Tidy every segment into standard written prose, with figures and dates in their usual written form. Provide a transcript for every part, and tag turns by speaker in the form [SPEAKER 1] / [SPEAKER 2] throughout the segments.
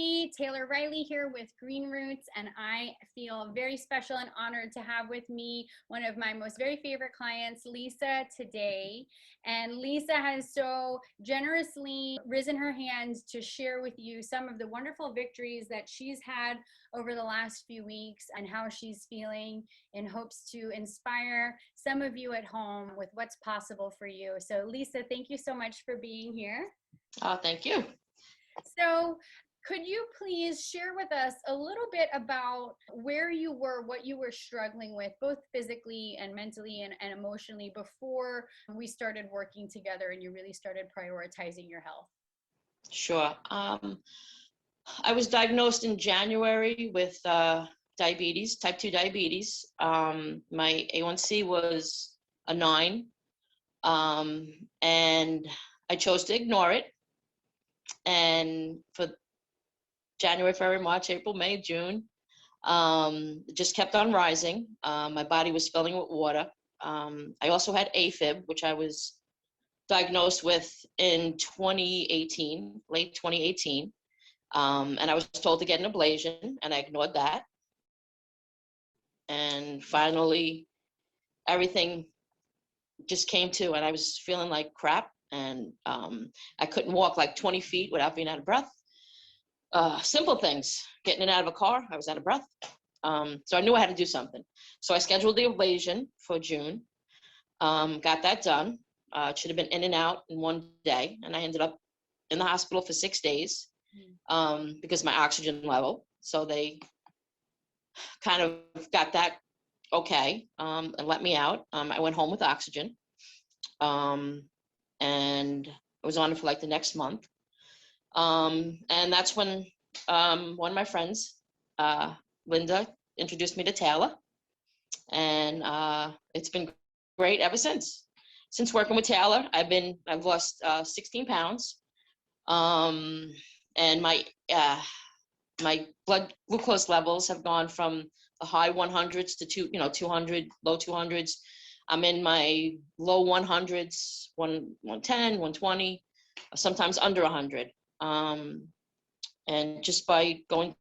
[SPEAKER 1] everybody. Taylor Riley here with Greenroots, and I feel very special and honored to have with me one of my most very favorite clients, Lisa, today. And Lisa has so generously risen her hand to share with you some of the wonderful victories that she's had over the last few weeks and how she's feeling, in hopes to inspire some of you at home with what's possible for you. So Lisa, thank you so much for being here.
[SPEAKER 2] Thank you.
[SPEAKER 1] So could you please share with us a little bit about where you were, what you were struggling with, both physically and mentally and emotionally, before we started working together and you really started prioritizing your health?
[SPEAKER 2] Sure. I was diagnosed in January with diabetes, type 2 diabetes. My A1C was a 9, and I chose to ignore it. And for January, February, March, April, May, June, it just kept on rising. My body was filling with water. I also had AFib, which I was diagnosed with in 2018, late 2018. And I was told to get an ablation, and I ignored that. And finally, everything just came to, and I was feeling like crap. And I couldn't walk like 20 feet without being out of breath. Simple things, getting in and out of a car, I was out of breath. So I knew I had to do something. So I scheduled the ablation for June, got that done. It should have been in and out in one day. And I ended up in the hospital for 6 days because my oxygen level. So they kind of got that okay and let me out. I went home with oxygen. And I was on it for like the next month. And that's when one of my friends, Linda, introduced me to Taylor. And it's been great ever since. Since working with Taylor, I've lost 16 pounds. And my blood glucose levels have gone from the high 100s to 200, low 200s. I'm in my low 100s, 110, 120, sometimes under 100. And just by going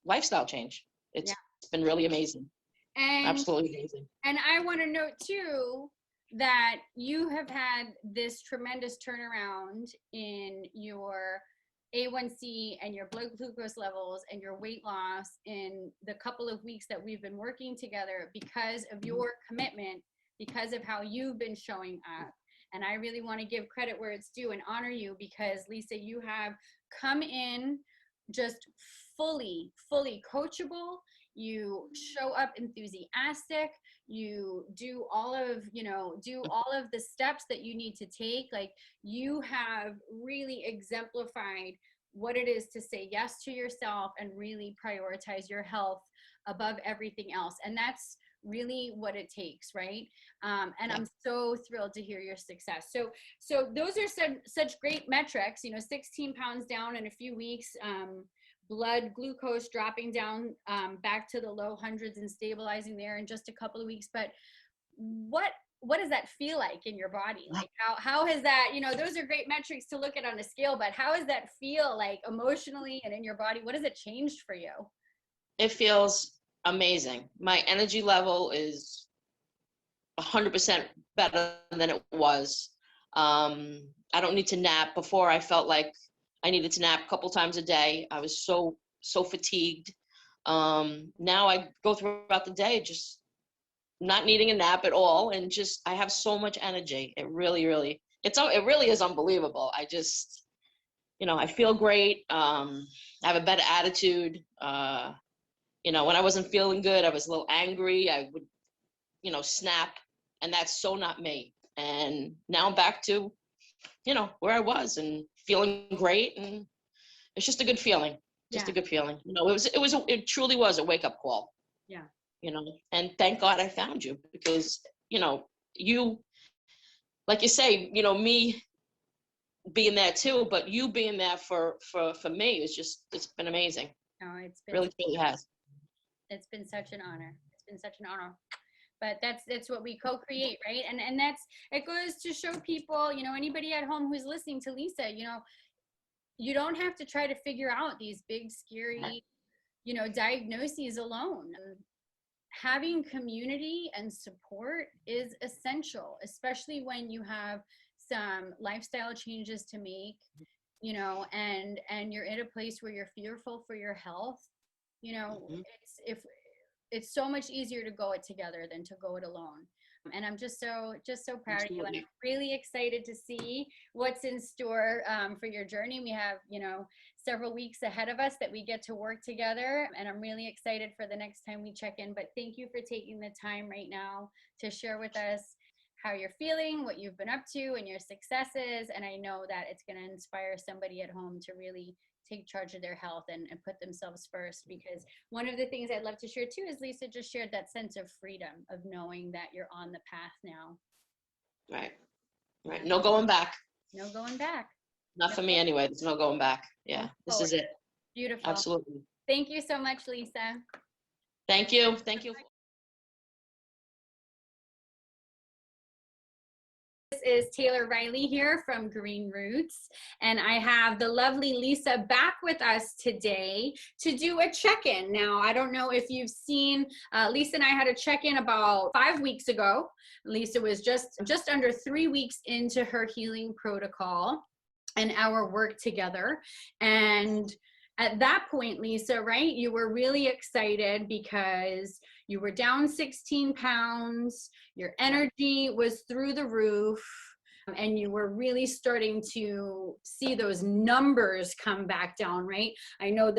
[SPEAKER 2] lifestyle change, it's been really amazing. And absolutely amazing.
[SPEAKER 1] And I want to note too that you have had this tremendous turnaround in your A1C and your blood glucose levels and your weight loss in the couple of weeks that we've been working together because of your commitment, because of how you've been showing up. And I really want to give credit where it's due and honor you, because Lisa, you have come in just fully coachable. You show up enthusiastic. You do all of the steps that you need to take. Like, you have really exemplified what it is to say yes to yourself and really prioritize your health above everything else. And that's really what it takes, right? And I'm so thrilled to hear your success. So those are such great metrics, 16 pounds down in a few weeks, blood glucose dropping down back to the low hundreds and stabilizing there in just a couple of weeks. But what does that feel like in your body? Like, how has that, those are great metrics to look at on a scale, but how does that feel like emotionally and in your body? What has it changed for you?
[SPEAKER 2] It feels amazing. My energy level is 100% better than it was. I don't need to nap. Before, I felt like I needed to nap a couple times a day. I was so fatigued. Now I go throughout the day just not needing a nap at all, and just I have so much energy. It really is unbelievable. I just, I feel great. I have a better attitude. When I wasn't feeling good, I was a little angry. I would, snap, and that's so not me. And now I'm back to, where I was and feeling great. And it's just a good feeling, a good feeling. It truly was a wake up call.
[SPEAKER 1] Yeah.
[SPEAKER 2] And thank God I found you, because, you, like you say, me being there too, but you being there for me it's been amazing.
[SPEAKER 1] Oh,
[SPEAKER 2] really has.
[SPEAKER 1] It's been such an honor. It's been such an honor. But that's what we co-create, right? And it goes to show people, anybody at home who's listening to Lisa, you don't have to try to figure out these big, scary, you know, diagnoses alone. Having community and support is essential, especially when you have some lifestyle changes to make, you know, and you're in a place where you're fearful for your health. You know, it's so much easier to go it together than to go it alone. And I'm just so proud of you, and I'm really excited to see what's in store for your journey. We have, you know, several weeks ahead of us that we get to work together, and I'm really excited for the next time we check in. But thank you for taking the time right now to share with us how you're feeling, what you've been up to, and your successes. And I know that it's going to inspire somebody at home to really take charge of their health and put themselves first, because one of the things I'd love to share too is Lisa just shared that sense of freedom of knowing that you're on the path now.
[SPEAKER 2] Right. No going back.
[SPEAKER 1] No going back.
[SPEAKER 2] Not for me anyway. There's no going back. Yeah, this is it.
[SPEAKER 1] Beautiful.
[SPEAKER 2] Absolutely.
[SPEAKER 1] Thank you so much, Lisa.
[SPEAKER 2] Thank you. Thank you.
[SPEAKER 1] This is Taylor Riley here from Greenroots, and I have the lovely Lisa back with us today to do a check-in. Now, I don't know if you've seen, Lisa and I had a check-in about 5 weeks ago. Lisa was just under 3 weeks into her healing protocol and our work together. And at that point, Lisa, right, you were really excited because you were down 16 pounds, your energy was through the roof, and you were really starting to see those numbers come back down, right? I know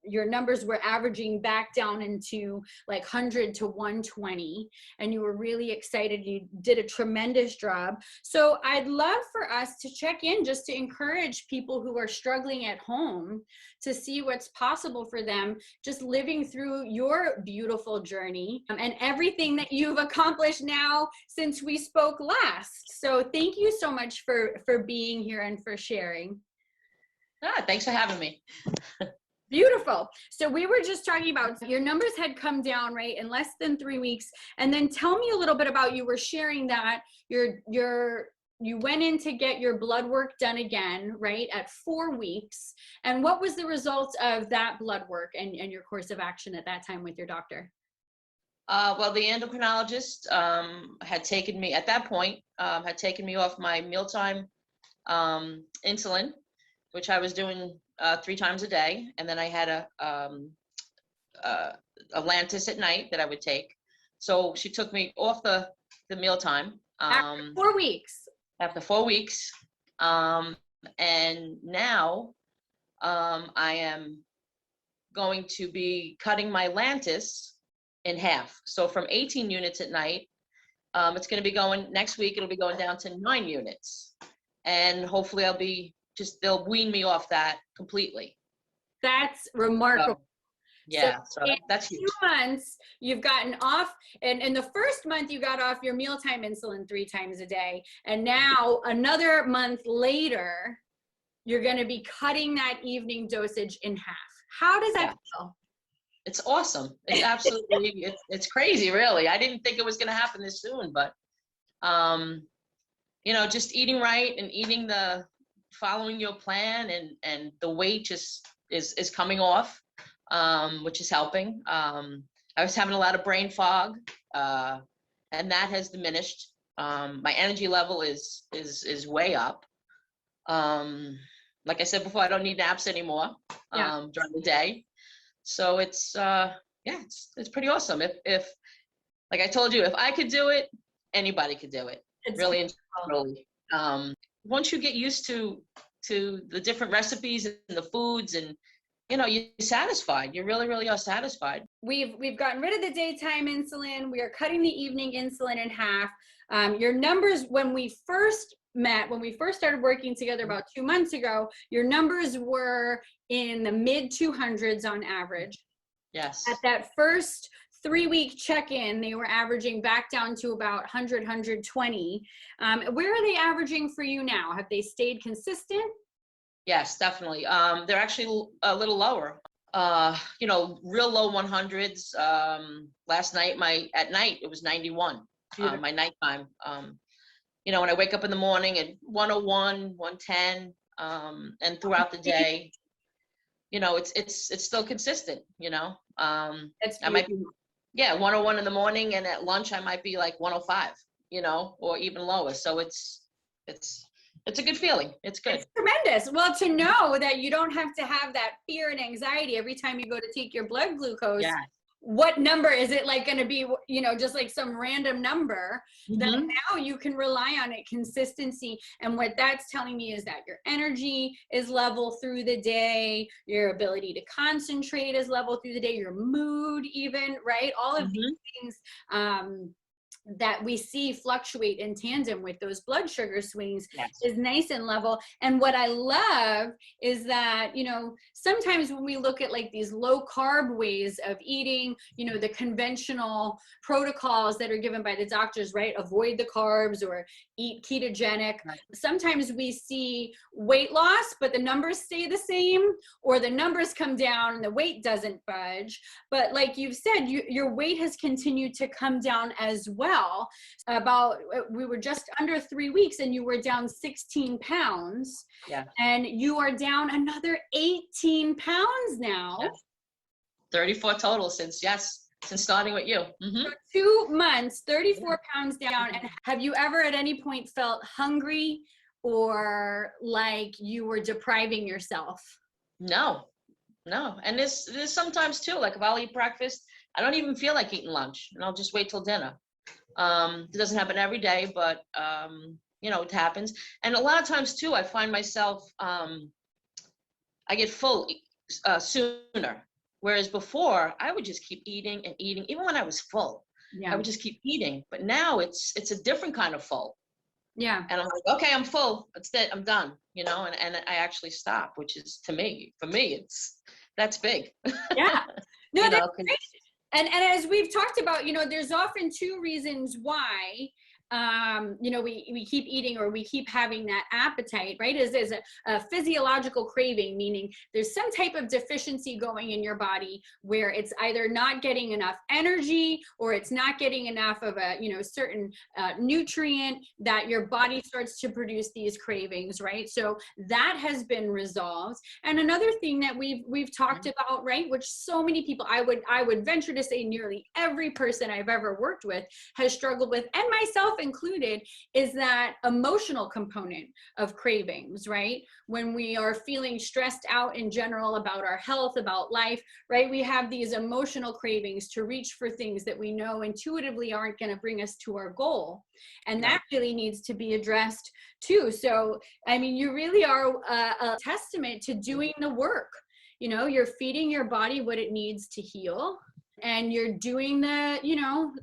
[SPEAKER 1] your numbers were averaging back down into like 100 to 120, and you were really excited. You did a tremendous job. So I'd love for us to check in just to encourage people who are struggling at home to see what's possible for them, just living through your beautiful journey and everything that you've accomplished now since we spoke last. So thank you so much for being here and for sharing.
[SPEAKER 2] Thanks for having me.
[SPEAKER 1] Beautiful. So we were just talking about your numbers had come down, right, in less than 3 weeks. And then tell me a little bit about, you were sharing that you went in to get your blood work done again, right, at 4 weeks. And what was the result of that blood work and your course of action at that time with your doctor?
[SPEAKER 2] Well, the endocrinologist had taken me, at that point, had taken me off my mealtime insulin, which I was doing 3 times a day. And then I had a Lantus at night that I would take. So she took me off the mealtime.
[SPEAKER 1] After 4 weeks.
[SPEAKER 2] After 4 weeks. And now I am going to be cutting my Lantus in half. So from 18 units at night, it's going to be going, next week it'll be going down to 9 units. And hopefully they'll wean me off that completely.
[SPEAKER 1] That's remarkable.
[SPEAKER 2] So that's huge.
[SPEAKER 1] 2 months you've gotten off, and in the first month you got off your mealtime insulin 3 times a day, and now another month later you're going to be cutting that evening dosage in half. How does that feel?
[SPEAKER 2] It's awesome. It's absolutely it's crazy, really. I didn't think it was going to happen this soon, but you know, just eating right and following your plan, and the weight just is coming off, which is helping. I was having a lot of brain fog, and that has diminished. My energy level is way up. Like I said before, I don't need naps anymore during the day. So it's pretty awesome. If like I told you, if I could do it, anybody could do it. Really and totally. Once you get used to the different recipes and the foods, and you know, you're satisfied. You really, really are satisfied.
[SPEAKER 1] We've gotten rid of the daytime insulin. We are cutting the evening insulin in half. Your numbers when we first started working together about 2 months ago, your numbers were in the mid 200s on average.
[SPEAKER 2] Yes.
[SPEAKER 1] At that first 3-week check-in, they were averaging back down to about 100, 120. Where are they averaging for you now? Have they stayed consistent?
[SPEAKER 2] Yes, definitely. They're actually a little lower. You know, real low 100s. Last night, at night, it was 91. My nighttime. You know, when I wake up in the morning at 101, 110, And throughout the day, you know, it's still consistent, you know.
[SPEAKER 1] That's
[SPEAKER 2] I might be, 101 in the morning, and at lunch I might be like 105, you know, or even lower. So it's a good feeling. It's good.
[SPEAKER 1] It's tremendous. Well, to know that you don't have to have that fear and anxiety every time you go to take your blood glucose.
[SPEAKER 2] Yeah.
[SPEAKER 1] What number is it, like, going to be, you know, just like some random number that now you can rely on it, consistency. And what that's telling me is that your energy is level through the day, your ability to concentrate is level through the day, your mood even, right? All of these things that we see fluctuate in tandem with those blood sugar swings is nice and level. And what I love is that, you know, sometimes when we look at like these low carb ways of eating, you know, the conventional protocols that are given by the doctors, right? Avoid the carbs or eat ketogenic. Sometimes we see weight loss, but the numbers stay the same, or the numbers come down and the weight doesn't budge. But like you've said, your weight has continued to come down as well. We were just under 3 weeks and you were down 16 pounds. And you are down another 18 pounds now.
[SPEAKER 2] 34 total since starting with you.
[SPEAKER 1] So 2 months, 34 pounds down. And have you ever at any point felt hungry or like you were depriving yourself?
[SPEAKER 2] No. And there's sometimes too, like if I'll eat breakfast, I don't even feel like eating lunch, and I'll just wait till dinner. It doesn't happen every day, but you know, it happens. And a lot of times too, I find myself, I get full sooner. Whereas before, I would just keep eating and eating, even when I was full. I would just keep eating. But now it's a different kind of full. And I'm like, okay, I'm full. That's it. I'm done. You know, and I actually stop, which is, for me, that's big.
[SPEAKER 1] No, that's great. And as we've talked about, you know, there's often two reasons why, you know, we keep eating or we keep having that appetite, right? Is a physiological craving, meaning there's some type of deficiency going in your body where it's either not getting enough energy or it's not getting enough of a, you know, certain nutrient that your body starts to produce these cravings, right? So that has been resolved. And another thing that we've talked about, right, which so many people, I would venture to say nearly every person I've ever worked with has struggled with, and myself included, is that emotional component of cravings, right? When we are feeling stressed out in general about our health, about life, right? We have these emotional cravings to reach for things that we know intuitively aren't going to bring us to our goal. And that really needs to be addressed too. So, I mean, you really are a testament to doing the work. You know, you're feeding your body what it needs to heal. And you're doing the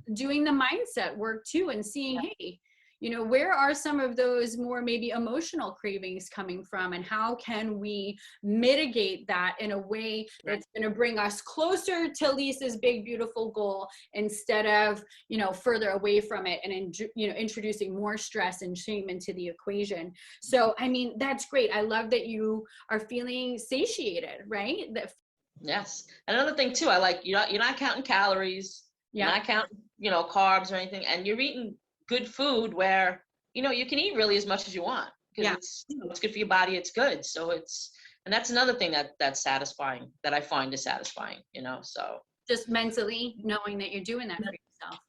[SPEAKER 1] mindset work too, and seeing, hey, you know, where are some of those more maybe emotional cravings coming from, and how can we mitigate that in a way that's going to bring us closer to Lisa's big, beautiful goal, instead of, you know, further away from it and, you know, introducing more stress and shame into the equation. So, I mean, that's great. I love that you are feeling satiated, right?
[SPEAKER 2] Yes. Another thing too, I like, you're not counting calories, you're not counting, you know, carbs or anything, and you're eating good food where, you know, you can eat really as much as you want, because it's, you know, it's good for your body, it's good. So and that's another thing that's satisfying, that I find is satisfying, you know, so.
[SPEAKER 1] Just mentally knowing that you're doing that for yourself.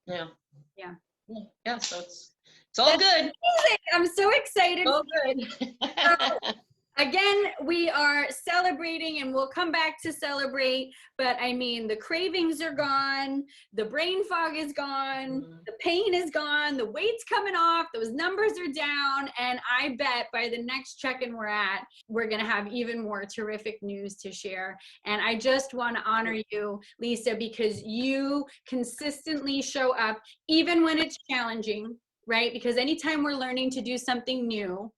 [SPEAKER 2] Yeah. So it's all good.
[SPEAKER 1] Amazing. I'm so excited.
[SPEAKER 2] All good.
[SPEAKER 1] So, again, we are celebrating, and we'll come back to celebrate, but I mean, the cravings are gone, the brain fog is gone, the pain is gone, the weight's coming off, those numbers are down, and I bet by the next check-in we're going to have even more terrific news to share. And I just want to honor you, Lisa, because you consistently show up even when it's challenging, right? Because anytime we're learning to do something new,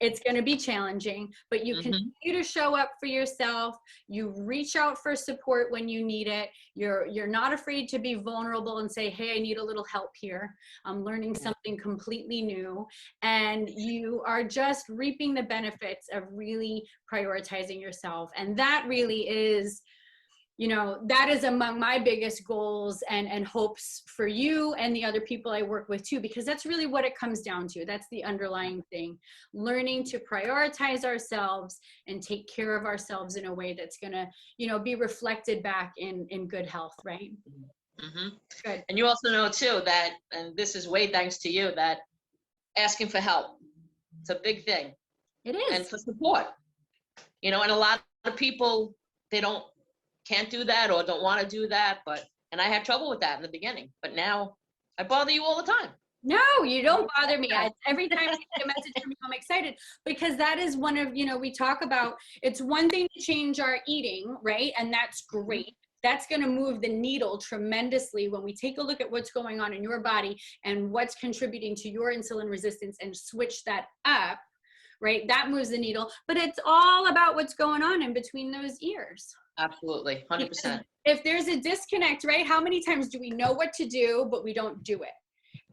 [SPEAKER 1] it's going to be challenging, but you continue to show up for yourself. You reach out for support when you need it. You're not afraid to be vulnerable and say, hey, I need a little help here. I'm learning something completely new. And you are just reaping the benefits of really prioritizing yourself. And that really is you know, that is among my biggest goals and hopes for you and the other people I work with too, because that's really what it comes down to. That's the underlying thing, learning to prioritize ourselves and take care of ourselves in a way that's going to, you know, be reflected back in good health, right?
[SPEAKER 2] Mm-hmm.
[SPEAKER 1] Good.
[SPEAKER 2] And you also know too that, and this is way thanks to you, that asking for help, it's a big thing.
[SPEAKER 1] It is.
[SPEAKER 2] And for support, you know, and a lot of people, they can't do that or don't want to do that, and I had trouble with that in the beginning, but now I bother you all the time.
[SPEAKER 1] No, you don't bother me. Every time I get a message from you, I'm excited, because that is one of, you know, we talk about, it's one thing to change our eating, right? And that's great. That's going to move the needle tremendously when we take a look at what's going on in your body and what's contributing to your insulin resistance and switch that up, right? That moves the needle, but it's all about what's going on in between those ears.
[SPEAKER 2] Absolutely, 100%.
[SPEAKER 1] Because if there's a disconnect, right? How many times do we know what to do, but we don't do it?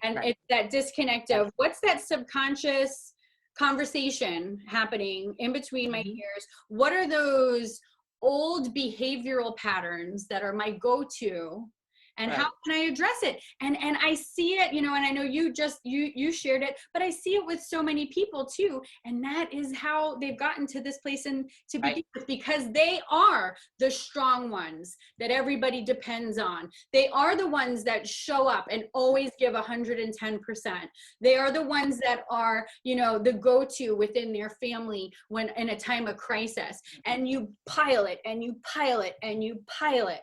[SPEAKER 1] And
[SPEAKER 2] Right.
[SPEAKER 1] it's that disconnect of what's that subconscious conversation happening in between my ears? What are those old behavioral patterns that are my go-to? And how can I address it? And I see it, you know, and I know you shared it, but I see it with so many people too. And that is how they've gotten to this place and to begin with, because they are the strong ones that everybody depends on. They are the ones that show up and always give 110%. They are the ones that are, you know, the go-to within their family when in a time of crisis. And you pile it and you pile it and you pile it.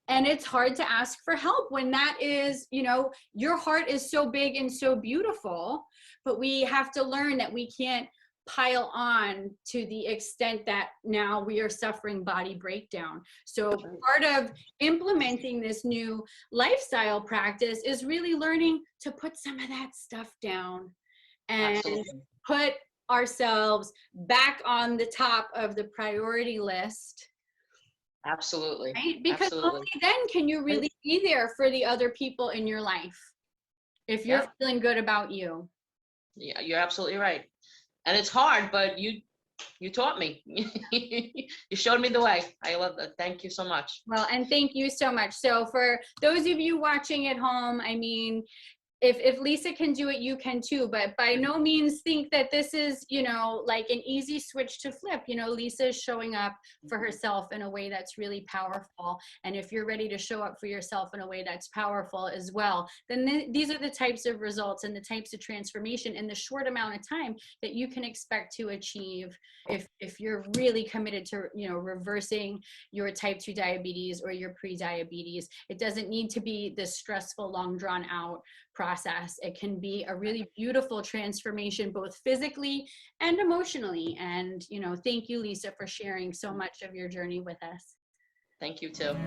[SPEAKER 1] And it's hard to ask for help when that is, you know, your heart is so big and so beautiful, but we have to learn that we can't pile on to the extent that now we are suffering body breakdown. So part of implementing this new lifestyle practice is really learning to put some of that stuff down and put ourselves back on the top of the priority list.
[SPEAKER 2] Absolutely.
[SPEAKER 1] Right? Because
[SPEAKER 2] Absolutely.
[SPEAKER 1] only then can you really be there for the other people in your life, if you're feeling good about you.
[SPEAKER 2] Yeah, you're absolutely right. And it's hard, but you taught me. You showed me the way. I love that. Thank you so much.
[SPEAKER 1] Well, and thank you so much. So for those of you watching at home, I mean, if Lisa can do it, you can too, but by no means think that this is, you know, like an easy switch to flip. You know, Lisa is showing up for herself in a way that's really powerful. And if you're ready to show up for yourself in a way that's powerful as well, then these are the types of results and the types of transformation in the short amount of time that you can expect to achieve if you're really committed to, you know, reversing your type 2 diabetes or your pre-diabetes. It doesn't need to be this stressful, long drawn out process. It can be a really beautiful transformation, both physically and emotionally. And, you know, thank you, Lisa, for sharing so much of your journey with us.
[SPEAKER 2] Thank you too.